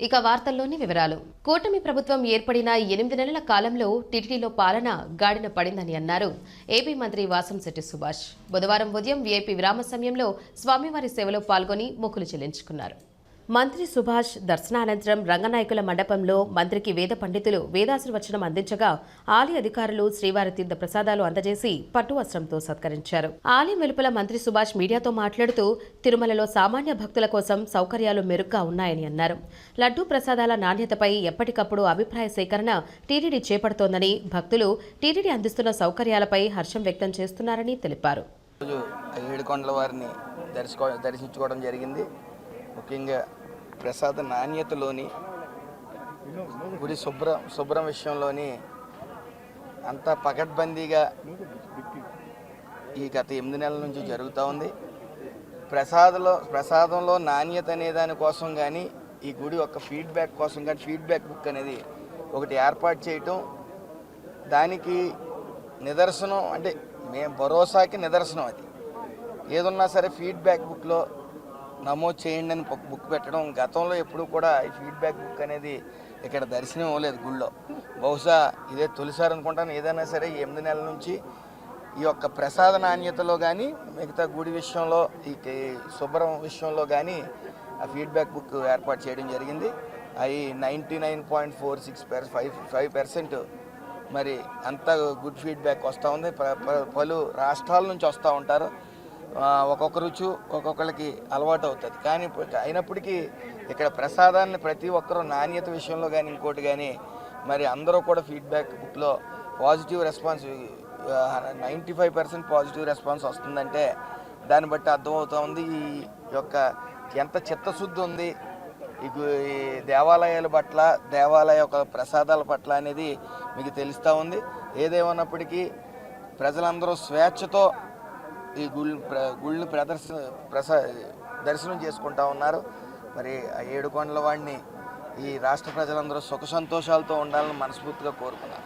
ఇక వార్తల్లోని వివరాలు. కూటమి ప్రభుత్వం ఏర్పడిన 8 నెలల కాలంలో టీటీడీలో పాలన గాడిన పడిందని అన్నారు ఏపీ మంత్రి వాసంశెట్టి సుభాష్. బుధవారం ఉదయం వీఐపీ విరామ సమయంలో స్వామివారి సేవలో పాల్గొని మొక్కులు చెల్లించుకున్నారు. మంత్రి సుభాష్ దర్శనానంతరం రంగనాయకుల మండపంలో మంత్రికి వేద పండితులు వేదాశీర్వచనం అందించగా ఆలయ అధికారులు శ్రీవారి తీర్థ ప్రసాదాలు అందజేసి పట్టు వస్త్రంతో సత్కరించారు. ఆలయం వెలుపల మంత్రి సుభాష్ మీడియాతో మాట్లాడుతూ తిరుమలలో సామాన్య భక్తుల కోసం సౌకర్యాలు మెరుగ్గా ఉన్నాయని అన్నారు. లడ్డూ ప్రసాదాల నాణ్యతపై ఎప్పటికప్పుడు అభిప్రాయ సేకరణ టీటీడీ చేపడుతోందని, భక్తులు టీటీడీ అందిస్తున్న సౌకర్యాలపై హర్షం వ్యక్తం చేస్తున్నారని తెలిపారు. ఏడుకొండల వారిని దర్శించుకోవడం జరిగింది. ముఖ్యంగా ప్రసాద నాణ్యతలోని, గుడి శుభ్రం విషయంలోని అంతా పకడ్బందీగా ఈ గత 8 నెలల నుంచి జరుగుతూ ఉంది. ప్రసాదంలో నాణ్యత అనే దానికోసం కానీ, ఈ గుడి యొక్క ఫీడ్బ్యాక్ కోసం కానీ ఫీడ్బ్యాక్ బుక్ అనేది ఒకటి ఏర్పాటు చేయటం, దానికి నిదర్శనం అంటే మేము భరోసాకి నిదర్శనం. అది ఏదున్నా సరే ఫీడ్బ్యాక్ బుక్లో నమోదు చేయండి అని బుక్ పెట్టడం. గతంలో ఎప్పుడు కూడా ఈ ఫీడ్బ్యాక్ బుక్ అనేది ఇక్కడ దర్శనం ఇవ్వలేదు గుళ్ళో. బహుశా ఇదే తొలిసారి అనుకుంటాను. ఏదైనా సరే 8 నెలల నుంచి ఈ యొక్క ప్రసాద నాణ్యతలో కానీ, మిగతా గుడి విషయంలో, ఈ శుభ్రం విషయంలో కానీ ఆ ఫీడ్బ్యాక్ బుక్ ఏర్పాటు చేయడం జరిగింది. అవి 99.46% మరి అంత గుడ్ ఫీడ్బ్యాక్ వస్తూ ఉంది. పలు రాష్ట్రాల నుంచి వస్తూ ఉంటారు. ఒక్కొక్క రుచి ఒక్కొక్కరికి అలవాటు అవుతుంది. కానీ అయినప్పటికీ ఇక్కడ ప్రసాదాన్ని ప్రతి ఒక్కరూ నాణ్యత విషయంలో కానీ ఇంకోటి కానీ మరి అందరూ కూడా ఫీడ్బ్యాక్ బుక్లో పాజిటివ్ రెస్పాన్స్ 95% పాజిటివ్ రెస్పాన్స్ వస్తుందంటే దాన్ని బట్టి అర్థమవుతూ ఉంది ఈ యొక్క ఎంత చిత్తశుద్ధి ఉంది ఈ దేవాలయాల పట్ల, దేవాలయ యొక్క ప్రసాదాల పట్ల అనేది మీకు తెలుస్తూ ఉంది. ఏదేమన్నప్పటికీ ప్రజలందరూ స్వేచ్ఛతో ఈ గుళ్ళని దర్శనం చేసుకుంటూ ఉన్నారు. మరి ఆ ఏడుకొండల వాడిని ఈ రాష్ట్ర ప్రజలందరూ సుఖ సంతోషాలతో ఉండాలని మనస్ఫూర్తిగా కోరుకున్నారు.